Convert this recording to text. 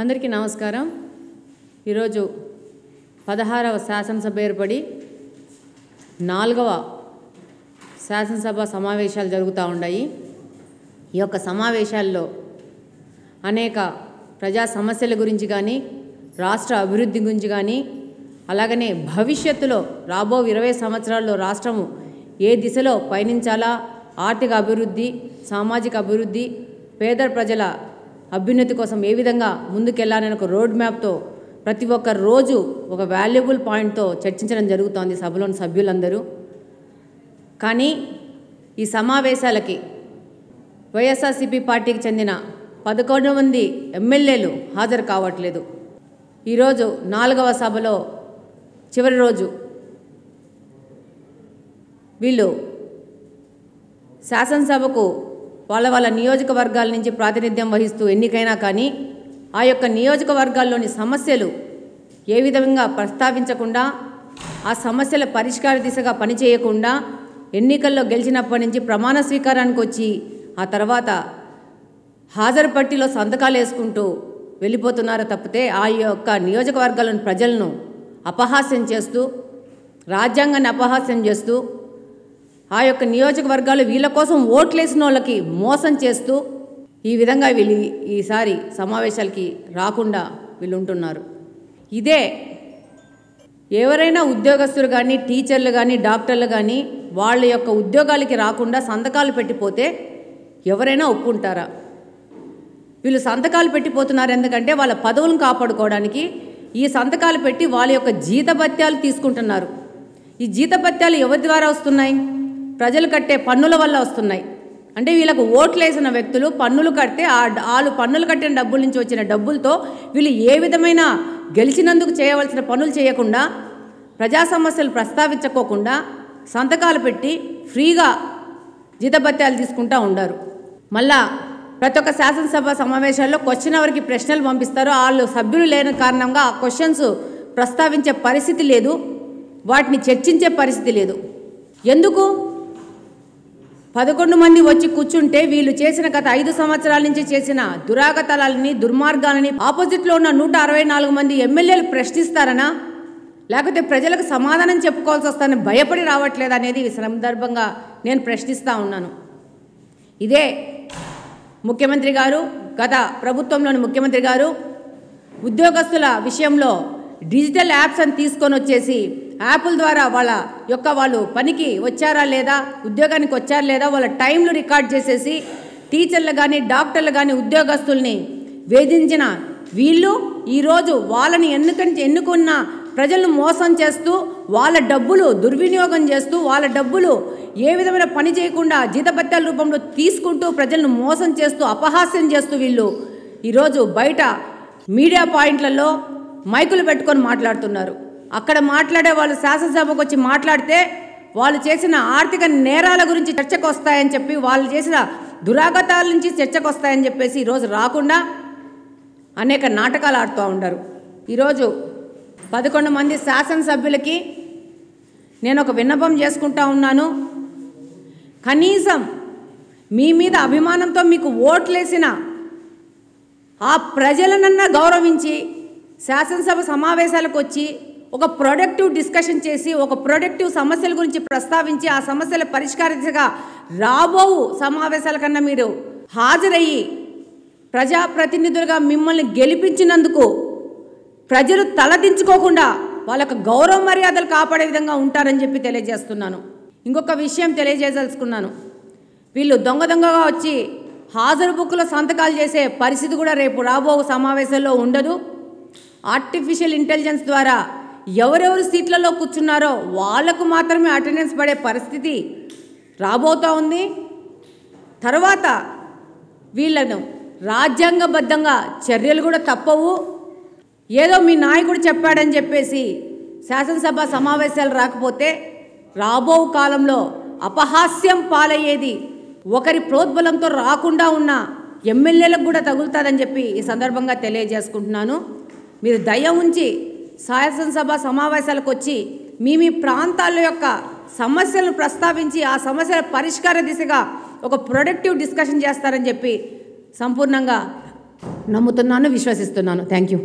అందరికీ నమస్కారం। ఈరోజు 16వ శాసనసభ ఏర్పడి 4వ శాసనసభ సమావేశాలు జరుగుతూ ఉన్నాయి। ఈ యొక్క సమావేశాల్లో అనేక ప్రజా సమస్యల గురించి కానీ రాష్ట్ర అభివృద్ధి గురించి కానీ అలాగనే భవిష్యత్తులో రాబో 20 సంవత్సరాల్లో రాష్ట్రము ఏ దిశలో పయనించాలా, ఆర్థిక అభివృద్ధి, సామాజిక అభివృద్ధి, పేద ప్రజల అభ్యున్నతి కోసం ఏ విధంగా ముందుకెళ్లాలనే ఒక రోడ్ మ్యాప్తో ప్రతి ఒక్క రోజు ఒక వాల్యుబుల్ పాయింట్తో చర్చించడం జరుగుతోంది సభలోని సభ్యులందరూ। కానీ ఈ సమావేశాలకి వైఎస్ఆర్సీపీ పార్టీకి చెందిన 11 మంది ఎమ్మెల్యేలు హాజరు కావట్లేదు। ఈరోజు 4వ సభలో చివరి రోజు వీళ్ళు శాసనసభకు వాళ్ళ నియోజకవర్గాల నుంచి ప్రాతినిధ్యం వహిస్తూ ఎన్నికైనా కానీ ఆ యొక్క నియోజకవర్గాల్లోని సమస్యలు ఏ విధంగా ప్రస్తావించకుండా ఆ సమస్యల పరిష్కార దిశగా పనిచేయకుండా ఎన్నికల్లో గెలిచినప్పటి నుంచి ప్రమాణ స్వీకారానికి వచ్చి ఆ తర్వాత హాజరు పట్టిలో సంతకాలు వేసుకుంటూ వెళ్ళిపోతున్నారు తప్పితే ఆ యొక్క నియోజకవర్గాల్లోని ప్రజలను అపహాస్యం చేస్తూ, రాజ్యాంగాన్ని అపహాస్యం చేస్తూ, ఆ యొక్క నియోజకవర్గాలు వీళ్ళ కోసం ఓట్లేసిన వాళ్ళకి మోసం చేస్తూ ఈ విధంగా వీళ్ళు ఈసారి సమావేశాలకి రాకుండా వీళ్ళు ఉంటున్నారు। ఇదే ఎవరైనా ఉద్యోగస్తులు కానీ టీచర్లు కానీ డాక్టర్లు కానీ వాళ్ళ యొక్క ఉద్యోగాలకి రాకుండా సంతకాలు పెట్టిపోతే ఎవరైనా ఒప్పుకుంటారా? వీళ్ళు సంతకాలు పెట్టిపోతున్నారు ఎందుకంటే వాళ్ళ పదవులను కాపాడుకోవడానికి ఈ సంతకాలు పెట్టి వాళ్ళ యొక్క జీతభత్యాలు తీసుకుంటున్నారు। ఈ జీతభత్యాలు ఎవరి ద్వారా వస్తున్నాయి? ప్రజలు కట్టే పన్నుల వల్ల వస్తున్నాయి। అంటే వీళ్ళకు ఓట్లు వేసిన వ్యక్తులు పన్నులు కడితే వాళ్ళు పన్నులు కట్టిన డబ్బుల నుంచి వచ్చిన డబ్బులతో వీళ్ళు ఏ విధమైన గెలిచినందుకు చేయవలసిన పనులు చేయకుండా, ప్రజా సమస్యలు ప్రస్తావించుకోకుండా సంతకాలు పెట్టి ఫ్రీగా జీతభత్యాలు తీసుకుంటూ ఉండారు। మళ్ళా ప్రతి ఒక్క శాసనసభ సమావేశాల్లో క్వశ్చన్ అవర్కి ప్రశ్నలు పంపిస్తారు। వాళ్ళు సభ్యులు లేని కారణంగా ఆ క్వశ్చన్స్ ప్రస్తావించే పరిస్థితి లేదు, వాటిని చర్చించే పరిస్థితి లేదు। ఎందుకు? 11 మంది వచ్చి కూర్చుంటే వీళ్ళు చేసిన గత 5 సంవత్సరాల నుంచి చేసిన దురాగతాలని, దుర్మార్గాలని ఆపోజిట్లో ఉన్న 164 మంది ఎమ్మెల్యేలు ప్రశ్నిస్తారనా, లేకపోతే ప్రజలకు సమాధానం చెప్పుకోవాల్సి వస్తారని భయపడి రావట్లేదు అనేది ఈ సందర్భంగా నేను ప్రశ్నిస్తూ ఉన్నాను। ఇదే ముఖ్యమంత్రి గారు, గత ప్రభుత్వంలోని ముఖ్యమంత్రి గారు ఉద్యోగస్తుల విషయంలో డిజిటల్ యాప్స్ అని తీసుకొని వచ్చేసి యాప్ల ద్వారా వాళ్ళు పనికి వచ్చారా లేదా, ఉద్యోగానికి వచ్చారా లేదా వాళ్ళ టైంలు రికార్డ్ చేసేసి టీచర్లు కానీ డాక్టర్లు కానీ ఉద్యోగస్తుల్ని వేధించిన వీళ్ళు ఈరోజు వాళ్ళని ఎన్నుకున్న ప్రజలను మోసం చేస్తూ వాళ్ళ డబ్బులు దుర్వినియోగం చేస్తూ వాళ్ళ డబ్బులు ఏ విధమైన పని చేయకుండా జీతభత్యాల రూపంలో తీసుకుంటూ ప్రజలను మోసం చేస్తూ అపహాస్యం చేస్తూ వీళ్ళు ఈరోజు బయట మీడియా పాయింట్లలో మైకులు పెట్టుకొని మాట్లాడుతున్నారు। అక్కడ మాట్లాడే వాళ్ళు శాసనసభకు వచ్చి మాట్లాడితే వాళ్ళు చేసిన ఆర్థిక నేరాల గురించి చర్చకు వస్తాయని చెప్పి, వాళ్ళు చేసిన దురాగతాల నుంచి చర్చకు వస్తాయని చెప్పేసి ఈరోజు రాకుండా అనేక నాటకాలు ఆడుతూ ఉంటారు। ఈరోజు 11 మంది శాసనసభ్యులకి నేను ఒక విన్నపం చేసుకుంటా ఉన్నాను। కనీసం మీ మీద అభిమానంతో మీకు ఓట్లేసిన ఆ ప్రజలనన్నా గౌరవించి శాసనసభ సమావేశాలకు వచ్చి ఒక ప్రొడక్టివ్ డిస్కషన్ చేసి ఒక ప్రొడక్టివ్ సమస్యల గురించి ప్రస్తావించి ఆ సమస్యల పరిష్కార దిశగా రాబో సమావేశాల కన్నా మీరు హాజరయ్యి ప్రజాప్రతినిధులుగా మిమ్మల్ని గెలిపించినందుకు ప్రజలు తలదించుకోకుండా వాళ్ళకు గౌరవ మర్యాదలు కాపాడే విధంగా ఉంటారని చెప్పి తెలియజేస్తున్నాను। ఇంకొక విషయం తెలియజేయదలుచుకున్నాను, వీళ్ళు దొంగగా వచ్చి హాజరు బుక్లో సంతకాలు చేసే పరిస్థితి కూడా రేపు రాబో సమావేశాల్లో ఉండదు। ఆర్టిఫిషియల్ ఇంటెలిజెన్స్ ద్వారా ఎవరెవరు సీట్లలో కూర్చున్నారో వాళ్లకు మాత్రమే అటెండెన్స్ పడే పరిస్థితి రాబోతూ ఉంది। తర్వాత వీళ్ళను రాజ్యాంగబద్ధంగా చర్యలు కూడా తప్పవు। ఏదో మీ నాయకుడు చెప్పాడని చెప్పేసి శాసనసభ సమావేశాలు రాకపోతే రాబో కాలంలో అపహాస్యం పాలయ్యేది ఒకరి ప్రోద్బలంతో రాకుండా ఉన్న ఎమ్మెల్యేలకు కూడా తగులుతుందని చెప్పి ఈ సందర్భంగా తెలియజేసుకుంటున్నాను। మీరు దయ ఉంచి శాసనసభ సమావేశాలకు వచ్చి మీ ప్రాంతాల యొక్క సమస్యలను ప్రస్తావించి ఆ సమస్యల పరిష్కార దిశగా ఒక ప్రొడక్టివ్ డిస్కషన్ చేస్తారని చెప్పి సంపూర్ణంగా నమ్ముతున్నాను, విశ్వసిస్తున్నాను. Thank you.